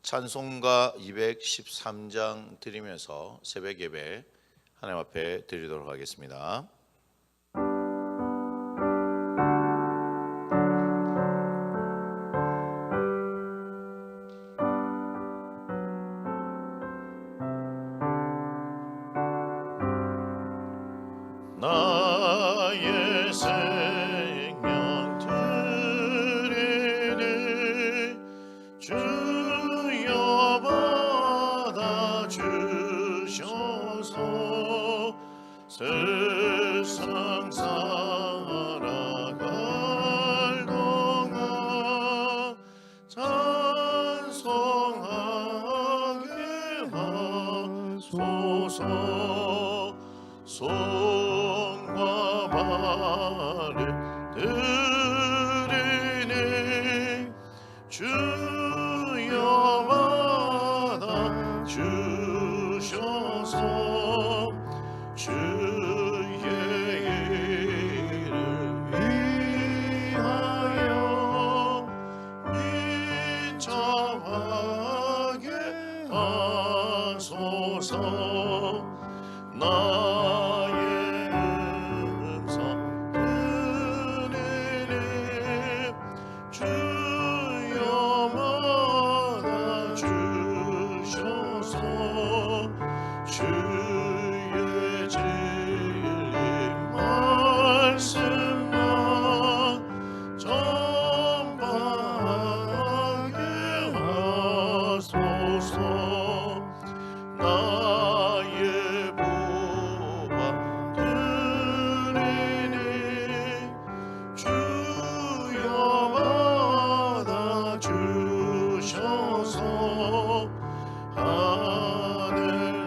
찬송가 213장 드리면서 새벽 예배 하나님 앞에 드리도록 하겠습니다. 나의 생명 드리니 주여 받아 주셔서 세상 살아갈 동안 찬송하게 하소서. 손과 발을 드리니 주여 받아 주셔서 주의 이름 위하여 민첩하게 하소서. 나의 음성 들으니 주여 받아 주셔서 주의 진리 말씀만 전파하게 하소서. 나의 보화 드리니 주여 받아 주셔서 하늘나라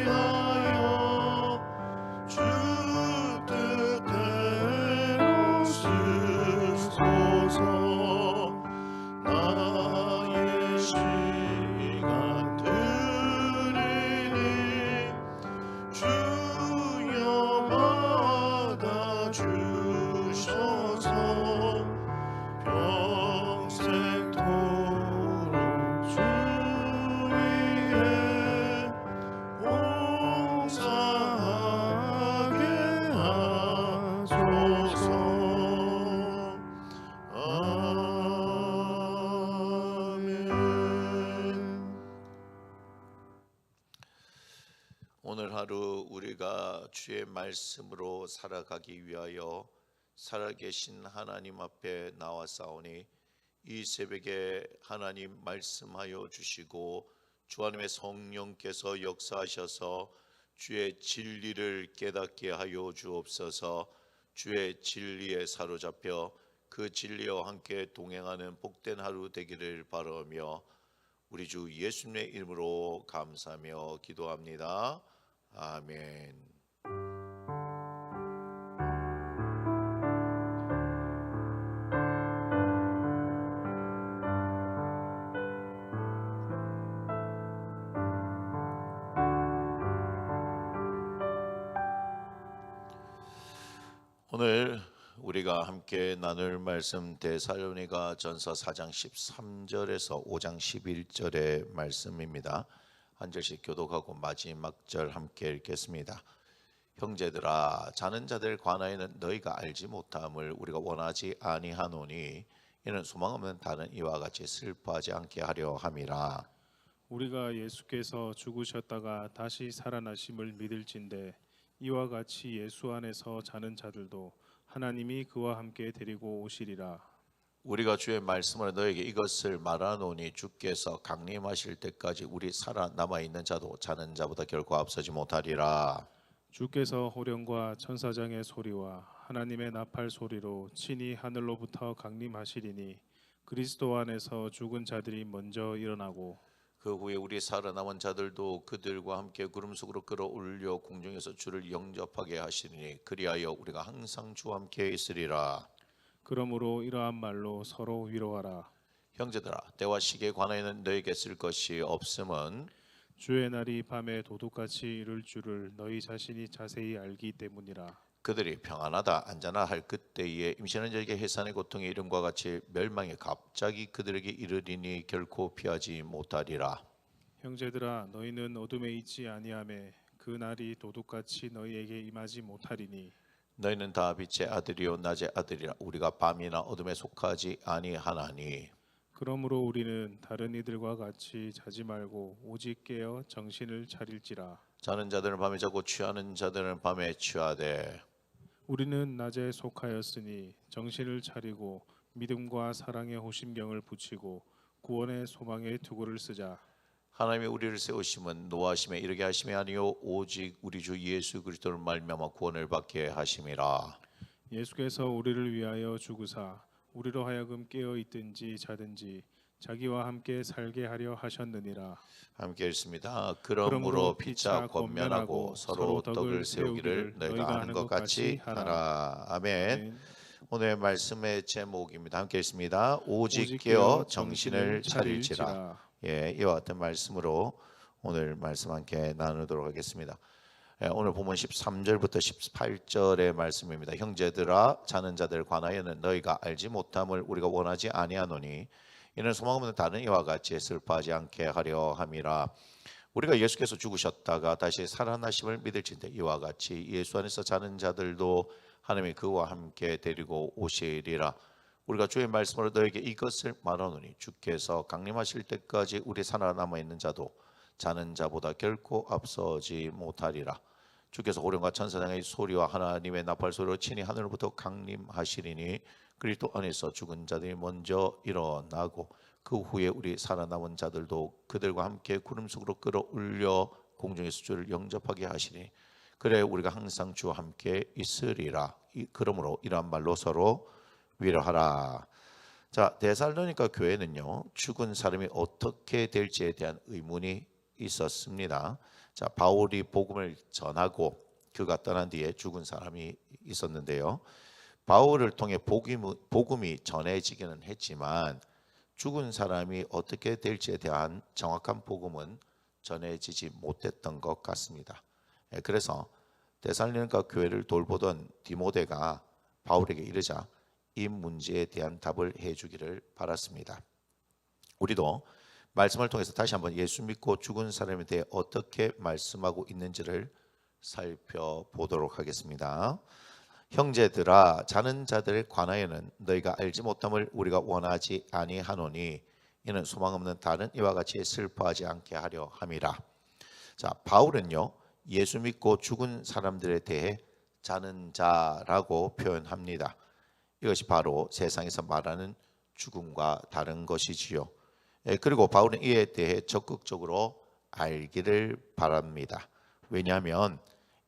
위하여 주 뜻대로 쓰소서. 나의 시간 드리니 주여 받아 주셔서 평생토록 주 위에 봉사하게 하소서. 오늘 하루 우리가 주의 말씀으로 살아가기 위하여 살아계신 하나님 앞에 나와싸우니 이 새벽에 하나님 말씀하여 주시고 주 하나님의 성령께서 역사하셔서 주의 진리를 깨닫게 하여 주옵소서. 주의 진리에 사로잡혀 그 진리와 함께 동행하는 복된 하루 되기를 바라며 우리 주 예수님의 이름으로 감사하며 기도합니다. 아멘. 오늘 우리가 함께 나눌 말씀 데살로니가 전서 4장 13절에서 5장 11절의 말씀입니다. 한 절씩 교독하고 마지막 절 함께 읽겠습니다. 형제들아, 자는 자들 관하여는 너희가 알지 못함을 우리가 원하지 아니하노니 이는 소망 없는 다른 이와 같이 슬퍼하지 않게 하려 함이라. 우리가 예수께서 죽으셨다가 다시 살아나심을 믿을진대 이와 같이 예수 안에서 자는 자들도 하나님이 그와 함께 데리고 오시리라. 우리가 주의 말씀으로 너에게 이것을 말하노니 주께서 강림하실 때까지 우리 살아남아 있는 자도 자는 자보다 결코 앞서지 못하리라. 주께서 호령과 천사장의 소리와 하나님의 나팔 소리로 친히 하늘로부터 강림하시리니 그리스도 안에서 죽은 자들이 먼저 일어나고 그 후에 우리 살아남은 자들도 그들과 함께 구름 속으로 끌어올려 공중에서 주를 영접하게 하시니 그리하여 우리가 항상 주와 함께 있으리라. 그러므로 이러한 말로 서로 위로하라. 형제들아, 때와 시기에 관하여는 너에게 쓸 것이 없음은 주의 날이 밤에 도둑같이 이를 줄을 너희 자신이 자세히 알기 때문이라. 그들이 평안하다 안전하 할 그때에 임신한 자에게 해산의 고통의 이름과 같이 멸망이 갑자기 그들에게 이르리니 결코 피하지 못하리라. 형제들아 너희는 어둠에 있지 아니하매 그 날이 도둑같이 너희에게 임하지 못하리니 너희는 다 빛의 아들이요 낮의 아들이라. 우리가 밤이나 어둠에 속하지 아니하나니. 그러므로 우리는 다른 이들과 같이 자지 말고 오직 깨어 정신을 차릴지라. 자는 자들은 밤에 자고 취하는 자들은 밤에 취하되. 우리는 낮에 속하였으니 정신을 차리고 믿음과 사랑의 호심경을 붙이고 구원의 소망의 투구를 쓰자. 하나님이 우리를 세우심은 노하심에 이르게 하심이 아니요 오직 우리 주 예수 그리스도를 말미암아 구원을 받게 하심이라. 예수께서 우리를 위하여 죽으사 우리로 하여금 깨어 있든지 자든지 자기와 함께 살게 하려 하셨느니라. 함께 읽습니다. 그러므로 피차 권면하고 서로 덕을 세우기를 너희가 하는 것 같이 하라. 아멘. 오늘 말씀의 제목입니다. 함께 읽습니다. 오직 깨어 정신을 차릴지라. 예, 이와 같은 말씀으로 오늘 말씀 함께 나누도록 하겠습니다. 오늘 본문 13절부터 18절의 말씀입니다. 형제들아 자는 자들 관하여는 너희가 알지 못함을 우리가 원하지 아니하노니 이는 소망 없는 다른 이와 같이 슬퍼하지 않게 하려 함이라. 우리가 예수께서 죽으셨다가 다시 살아나심을 믿을진대 이와 같이 예수 안에서 자는 자들도 하나님이 그와 함께 데리고 오시리라. 우리가 주의 말씀으로 너에게 이것을 말하노니 주께서 강림하실 때까지 우리 살아남아 있는 자도 자는 자보다 결코 앞서지 못하리라. 주께서 호령과 천사장의 소리와 하나님의 나팔 소리로 친히 하늘로부터 강림하시리니 그리스도 안에서 죽은 자들이 먼저 일어나고 그 후에 우리 살아남은 자들도 그들과 함께 구름 속으로 끌어올려 공중에서 주를 영접하게 하시니 그래 우리가 항상 주와 함께 있으리라. 그러므로 이러한 말로 서로 위로하라. 자, 데살로니가 교회는요 죽은 사람이 어떻게 될지에 대한 의문이 있었습니다. 자, 바울이 복음을 전하고 그가 떠난 뒤에 죽은 사람이 있었는데요. 바울을 통해 복음이 전해지기는 했지만 죽은 사람이 어떻게 될지에 대한 정확한 복음은 전해지지 못했던 것 같습니다. 그래서 데살로니가 교회를 돌보던 디모데가 바울에게 이르자 이 문제에 대한 답을 해주기를 바랐습니다. 우리도 말씀을 통해서 다시 한번 예수 믿고 죽은 사람에 대해 어떻게 말씀하고 있는지를 살펴보도록 하겠습니다. 형제들아 자는 자들에 관하여는 너희가 알지 못함을 우리가 원하지 아니하노니 이는 소망 없는 다른 이와 같이 슬퍼하지 않게 하려 함이라. 자, 바울은요 예수 믿고 죽은 사람들에 대해 자는 자라고 표현합니다. 이것이 바로 세상에서 말하는 죽음과 다른 것이지요. 그리고 바울은 이에 대해 적극적으로 알기를 바랍니다. 왜냐하면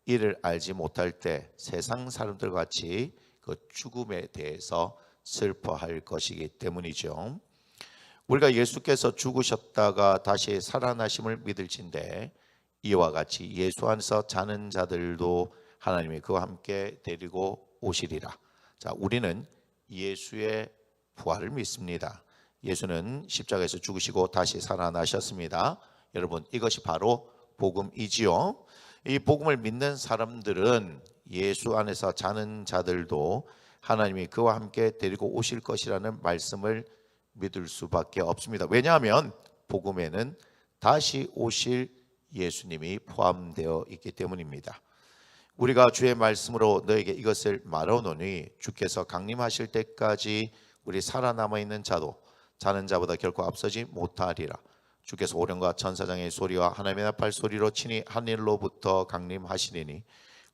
이를 알지 못할 때 세상 사람들 같이 그 죽음에 대해서 슬퍼할 것이기 때문이죠. 우리가 예수께서 죽으셨다가 다시 살아나심을 믿을진데 이와 같이 예수 안에서 자는 자들도 하나님이 그와 함께 데리고 오시리라. 자, 우리는 예수의 부활을 믿습니다. 예수는 십자가에서 죽으시고 다시 살아나셨습니다. 여러분 이것이 바로 복음이지요. 이 복음을 믿는 사람들은 예수 안에서 자는 자들도 하나님이 그와 함께 데리고 오실 것이라는 말씀을 믿을 수밖에 없습니다. 왜냐하면 복음에는 다시 오실 예수님이 포함되어 있기 때문입니다. 우리가 주의 말씀으로 너에게 이것을 말하노니 주께서 강림하실 때까지 우리 살아남아 있는 자도 자는 자보다 결코 앞서지 못하리라. 주께서 오령과 천사장의 소리와 하나님의 나팔 소리로 친히 하늘로부터 강림하시리니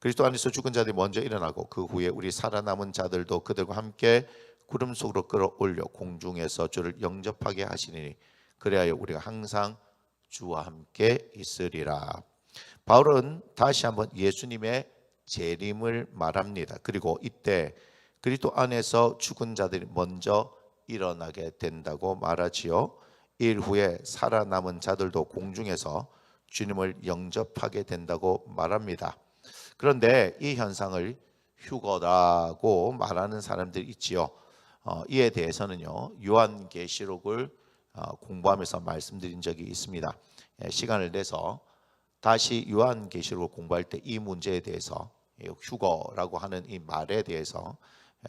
그리스도 안에서 죽은 자들이 먼저 일어나고 그 후에 우리 살아남은 자들도 그들과 함께 구름 속으로 끌어올려 공중에서 주를 영접하게 하시리니 그래야 우리가 항상 주와 함께 있으리라. 바울은 다시 한번 예수님의 재림을 말합니다. 그리고 이때 그리스도 안에서 죽은 자들이 먼저 일어나게 된다고 말하지요. 일 후에 살아남은 자들도 공중에서 주님을 영접하게 된다고 말합니다. 그런데 이 현상을 휴거라고 말하는 사람들이 있지요. 이에 대해서는요 요한계시록을 공부하면서 말씀드린 적이 있습니다. 시간을 내서 다시 요한계시록을 공부할 때 이 문제에 대해서 휴거라고 하는 이 말에 대해서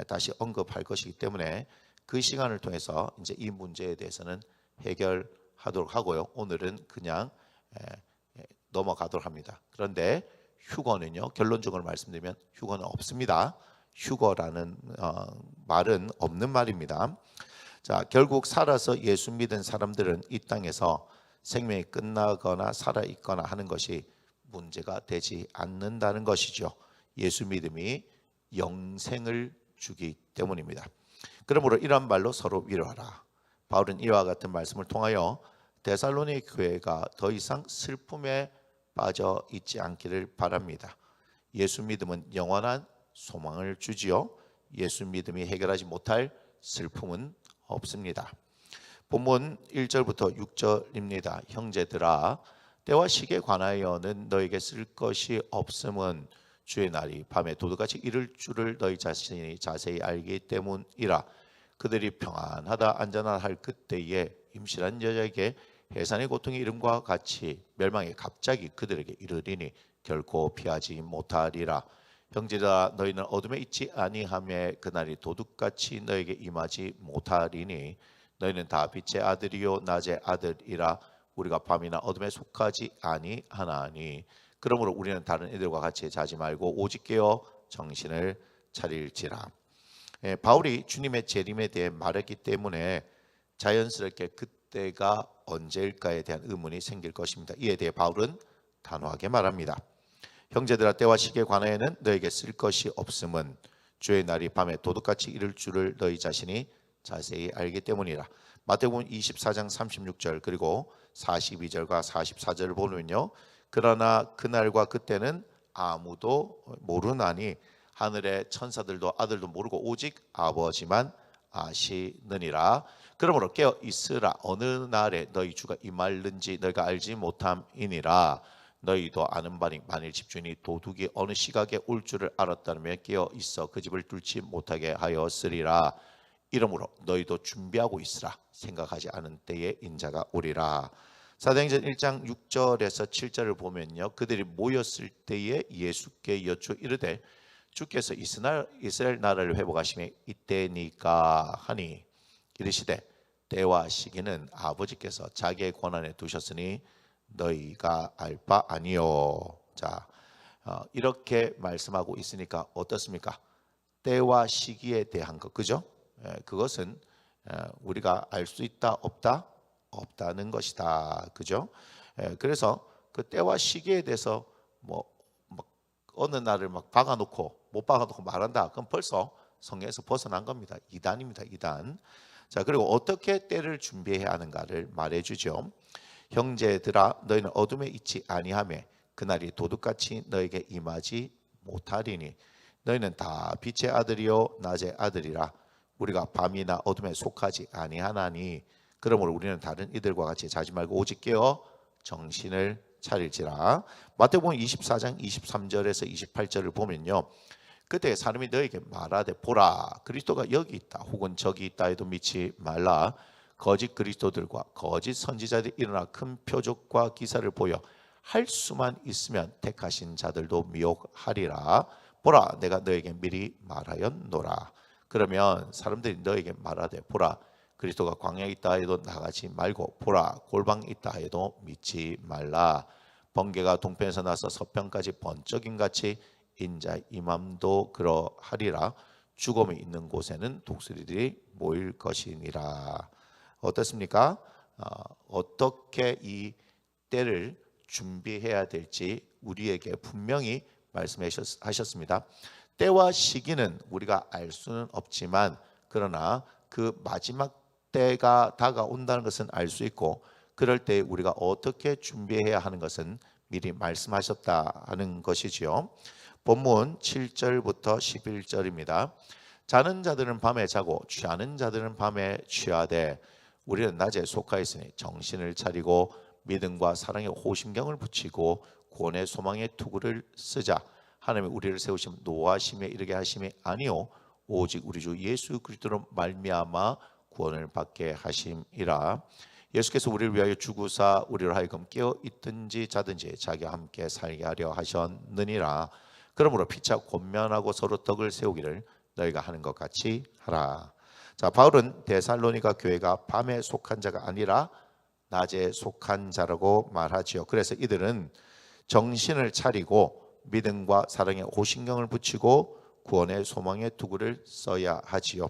다시 언급할 것이기 때문에 그 시간을 통해서 이제 이 문제에 대해서는 해결하도록 하고요. 오늘은 그냥 넘어가도록 합니다. 그런데 휴거는요, 결론적으로 말씀드리면 휴거는 없습니다. 휴거라는 말은 없는 말입니다. 자, 결국 살아서 예수 믿은 사람들은 이 땅에서 생명이 끝나거나 살아 있거나 하는 것이 문제가 되지 않는다는 것이죠. 예수 믿음이 영생을 주기 때문입니다. 그러므로 이런 말로 서로 위로하라. 바울은 이와 같은 말씀을 통하여 데살로니 교회가 더 이상 슬픔에 빠져 있지 않기를 바랍니다. 예수 믿음은 영원한 소망을 주지요. 예수 믿음이 해결하지 못할 슬픔은 없습니다. 본문 1절부터 6절입니다. 형제들아, 때와 시기에 관하여는 너에게 쓸 것이 없음은 주의 날이 밤에 도둑같이 이를 줄을 너희 자신이 자세히 알기 때문이라. 그들이 평안하다 안전하다 할 그때에 임신한 여자에게 해산의 고통이 이름과 같이 멸망이 갑자기 그들에게 이르리니 결코 피하지 못하리라. 형제들아, 너희는 어둠에 있지 아니하매 그날이 도둑같이 너에게 임하지 못하리니 너희는 다 빛의 아들이요 낮의 아들이라. 우리가 밤이나 어둠에 속하지 아니하나니 그러므로 우리는 다른 이들과 같이 자지 말고 오직 깨어 정신을 차릴지라. 바울이 주님의 재림에 대해 말했기 때문에 자연스럽게 그때가 언제일까에 대한 의문이 생길 것입니다. 이에 대해 바울은 단호하게 말합니다. 형제들아, 때와 시기에 관하여는 너에게 쓸 것이 없음은 주의 날이 밤에 도둑같이 이를 줄을 너희 자신이 자세히 알기 때문이라. 마태복음 24장 36절 그리고 42절과 44절을 보면요, 그러나 그날과 그때는 아무도 모르나니 하늘의 천사들도 아들도 모르고 오직 아버지만 아시느니라. 그러므로 깨어 있으라. 어느 날에 너희 주가 임할는지 너희가 알지 못함이니라. 너희도 아는 바니 만일 집주인이 도둑이 어느 시각에 올 줄을 알았다면 깨어 있어 그 집을 뚫지 못하게 하였으리라. 이러므로 너희도 준비하고 있으라. 생각하지 않은 때에 인자가 오리라. 사도행전 1장 6절에서 7절을 보면요, 그들이 모였을 때에 예수께 여쭈 이르되 주께서 이스라엘 나라를 회복하심에 이때니까 하니 이르시되 때와 시기는 아버지께서 자기의 권한에 두셨으니 너희가 알 바 아니요. 자, 이렇게 말씀하고 있으니까 어떻습니까? 때와 시기에 대한 것, 그죠? 그것은 우리가 알 수 있다 없다? 없다는 것이다, 그죠? 그래서 그 때와 시기에 대해서 뭐 어느 날을 막 박아놓고 못 박아놓고 말한다. 그럼 벌써 성경에서 벗어난 겁니다. 이단입니다, 이단. 자, 그리고 어떻게 때를 준비해야 하는가를 말해주죠. 형제들아, 너희는 어둠에 있지 아니하매 그날이 도둑같이 너에게 임하지 못하리니 너희는 다 빛의 아들이요 낮의 아들이라. 우리가 밤이나 어둠에 속하지 아니하나니 그러므로 우리는 다른 이들과 같이 자지 말고 오직 깨어 정신을 차릴지라. 마태복음 24장 23절에서 28절을 보면요, 그때 사람이 너에게 말하되 보라 그리스도가 여기 있다 혹은 저기 있다 해도 믿지 말라. 거짓 그리스도들과 거짓 선지자들이 일어나 큰 표적과 기사를 보여 할 수만 있으면 택하신 자들도 미혹하리라. 보라 내가 너에게 미리 말하였노라. 그러면 사람들이 너에게 말하되 보라 그리스도가 광야에 있다 해도 나가지 말고 보라 골방에 있다 해도 믿지 말라. 번개가 동편에서 나서 서편까지 번쩍임같이 인자 임함도 그러하리라. 죽음이 있는 곳에는 독수리들이 모일 것이니라. 어떻습니까? 어떻게 이 때를 준비해야 될지 우리에게 분명히 말씀하셨습니다. 때와 시기는 우리가 알 수는 없지만 그러나 그 마지막 때가 다가온다는 것은 알 수 있고 그럴 때 우리가 어떻게 준비해야 하는 것은 미리 말씀하셨다 하는 것이지요. 본문 7절부터 11절입니다. 자는 자들은 밤에 자고 취하는 자들은 밤에 취하되 우리는 낮에 속하였으니 정신을 차리고 믿음과 사랑의 호심경을 붙이고 구원의 소망의 투구를 쓰자. 하나님이 우리를 세우심 노하심에 이르게 하심이 아니요 오직 우리 주 예수 그리스도로 말미암아 구원을 받게 하심이라. 예수께서 우리를 위하여 죽으사 우리를 하여금 깨어 있든지 자든지 자기와 함께 살게 하려 하셨느니라. 그러므로 피차 권면하고 서로 덕을 세우기를 너희가 하는 것 같이 하라. 자, 바울은 데살로니가 교회가 밤에 속한 자가 아니라 낮에 속한 자라고 말하지요. 그래서 이들은 정신을 차리고 믿음과 사랑에 호신경을 붙이고 구원의 소망의 투구를 써야 하지요.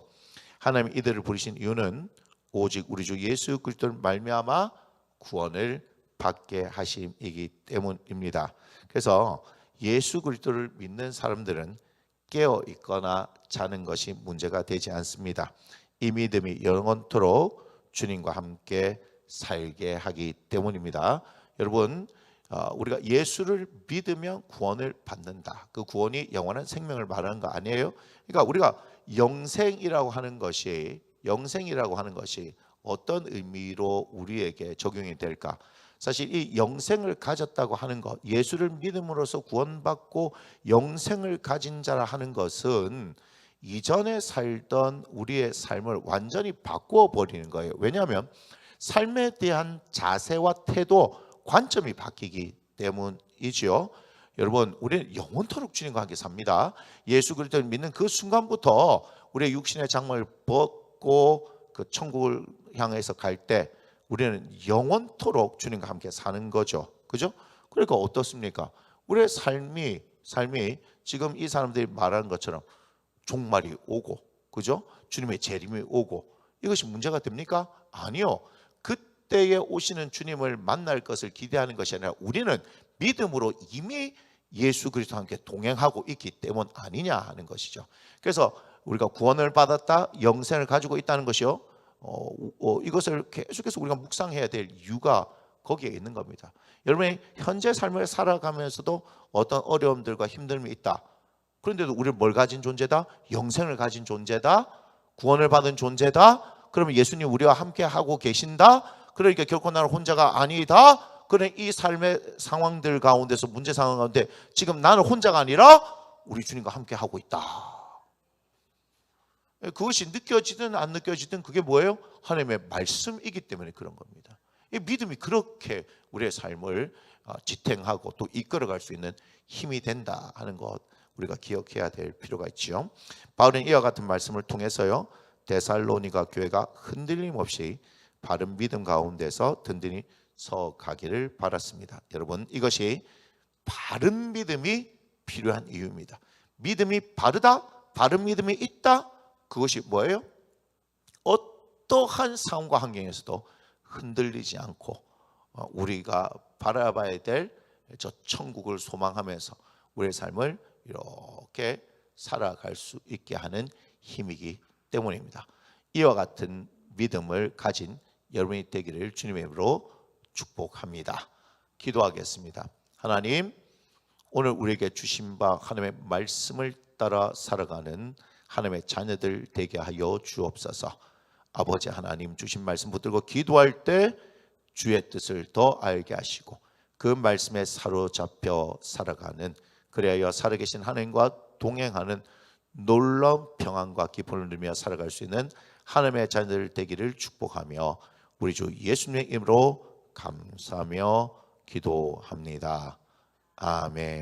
하나님 이들을 부르신 이유는 오직 우리 주 예수 그리스도를 말미암아 구원을 받게 하심이기 때문입니다. 그래서 예수 그리스도를 믿는 사람들은 깨어 있거나 자는 것이 문제가 되지 않습니다. 이 믿음이 영원토록 주님과 함께 살게 하기 때문입니다. 여러분, 우리가 예수를 믿으면 구원을 받는다. 그 구원이 영원한 생명을 말하는 거 아니에요? 그러니까 우리가 영생이라고 하는 것이 어떤 의미로 우리에게 적용이 될까? 사실 이 영생을 가졌다고 하는 것, 예수를 믿음으로써 구원받고 영생을 가진 자라 하는 것은 이전에 살던 우리의 삶을 완전히 바꾸어 버리는 거예요. 왜냐하면 삶에 대한 자세와 태도, 관점이 바뀌기 때문이지요. 여러분, 우리는 영원토록 주님과 함께 삽니다. 예수 그리스도를 믿는 그 순간부터 우리의 육신의 장막을 벗고 그 천국을 향해서 갈 때 우리는 영원토록 주님과 함께 사는 거죠. 그죠? 그러니까 어떻습니까? 우리의 삶이 지금 이 사람들이 말하는 것처럼 종말이 오고, 그죠? 주님의 재림이 오고, 이것이 문제가 됩니까? 아니요. 그때에 오시는 주님을 만날 것을 기대하는 것이 아니라 우리는 믿음으로 이미 예수 그리스도와 함께 동행하고 있기 때문 아니냐 하는 것이죠. 그래서 우리가 구원을 받았다, 영생을 가지고 있다는 것이요. 이것을 계속해서 우리가 묵상해야 될 이유가 거기에 있는 겁니다. 여러분의 현재 삶을 살아가면서도 어떤 어려움들과 힘듦이 있다. 그런데도 우리는 뭘 가진 존재다? 영생을 가진 존재다. 구원을 받은 존재다. 그러면 예수님 우리와 함께 하고 계신다. 그러니까 결코 나는 혼자가 아니다. 그런 이 삶의 상황들 가운데서 문제 상황 가운데 지금 나는 혼자가 아니라 우리 주님과 함께 하고 있다. 그것이 느껴지든 안 느껴지든 그게 뭐예요? 하나님의 말씀이기 때문에 그런 겁니다. 이 믿음이 그렇게 우리의 삶을 지탱하고 또 이끌어갈 수 있는 힘이 된다 하는 것 우리가 기억해야 될 필요가 있지요. 바울은 이와 같은 말씀을 통해서요, 데살로니가 교회가 흔들림 없이 바른 믿음 가운데서 든든히 서 가기를 바랐습니다. 여러분, 이것이 바른 믿음이 필요한 이유입니다. 믿음이 바르다, 바른 믿음이 있다. 그것이 뭐예요? 어떠한 상황과 환경에서도 흔들리지 않고 우리가 바라봐야 될 저 천국을 소망하면서 우리의 삶을 이렇게 살아갈 수 있게 하는 힘이기 때문입니다. 이와 같은 믿음을 가진 여러분이 되기를 주님의 이름으로 축복합니다. 기도하겠습니다. 하나님, 오늘 우리에게 주신 바 하나님의 말씀을 따라 살아가는 하나님의 자녀들 되게 하여 주옵소서. 아버지 하나님 주신 말씀 붙들고 기도할 때 주의 뜻을 더 알게 하시고 그 말씀에 사로잡혀 살아가는, 그래야 살아계신 하나님과 동행하는 놀라운 평안과 기쁨을 누리며 살아갈 수 있는 하나님의 자녀들 되기를 축복하며 우리 주 예수님의 이름으로 감사하며 기도합니다. 아멘.